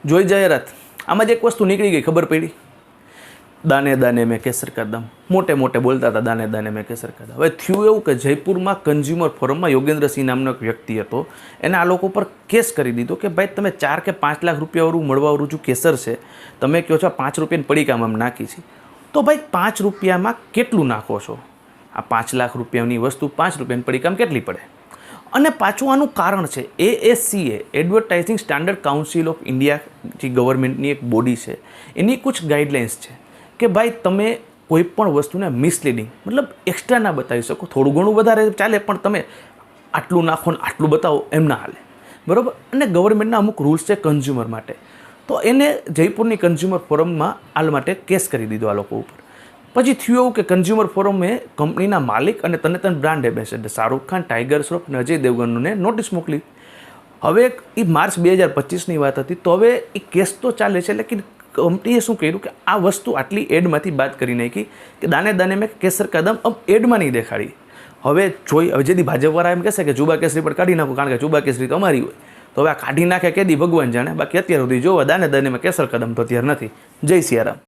જોઈ જાહેરાત, આમાં જ એક વસ્તુ નીકળી ગઈ, ખબર પડી, દાને દાને મેં કેસર કા દમ, મોટે મોટે બોલતા હતા દાને દાને મેં કેસર કા દમ. હવે થયું એવું કે જયપુરમાં કન્ઝ્યુમર ફોરમમાં યોગેન્દ્રસિંહ નામનો એક વ્યક્તિ હતો, એને આ લોકો પર કેસ કરી દીધો કે ભાઈ તમે 4 કે 5 લાખ રૂપિયાવાળું મળવાવાળું જો કેસર છે, તમે કહો છો 5 રૂપિયાની પડીકામાં નાખી છે, તો ભાઈ 5 રૂપિયામાં કેટલું નાખો છો? આ 5 લાખ રૂપિયાની વસ્તુ 5 રૂપિયાની પડીકામાં કેટલી પડે? અને પાછું આનું કારણ છે ASCA, advertising standard council of India, જે ગવર્મેન્ટની એક બોડી છે, એની કુછ ગાઈડલાઇન્સ છે કે ભાઈ તમે કોઈ પણ વસ્તુને મિસલીડિંગ મતલબ એક્સ્ટ્રા ના બતાવી શકો. થોડું ઘણું વધારે ચાલે, પણ તમે આટલું નાખો ને આટલું બતાવો એમ ના હાલે, બરાબર. અને ગવર્મેન્ટના અમુક રૂલ્સ છે કન્ઝ્યુમર માટે, તો એને જયપુરની કન્ઝ્યુમર ફોરમમાં આ માટે કેસ કરી દીધો આ લોકો ઉપર. પછી થયું એવું કે કન્ઝ્યુમર ફોરમે કંપનીના માલિક અને તને brand ambassador Shahrukh Khan, tiger Shroff અને અજય દેવગનને નોટિસ મોકલી. હવે એ માર્ચ 2025ની વાત હતી, તો હવે એ કેસ તો ચાલે છે, લેકિન કંપનીએ શું કર્યું કે આ વસ્તુ આટલી એડમાંથી બાદ કરી નાખી કે દાને દાને મેં કેસર કદમ અબ એડમાં નહીં દેખાડી. હવે હવે જેથી ભાજપવાળા એમ કહેશે કે જુબા કેસરી પર કાઢી નાખો, કારણ કે જુબા કેસરી તો અમારી હોય, તો હવે આ કાઢી નાખે કેદી ભગવાન જાણે. બાકી અત્યાર સુધી જોવા દાને દાને મેં કેસર કદમ તો અત્યારે નથી. જય સિયારામ.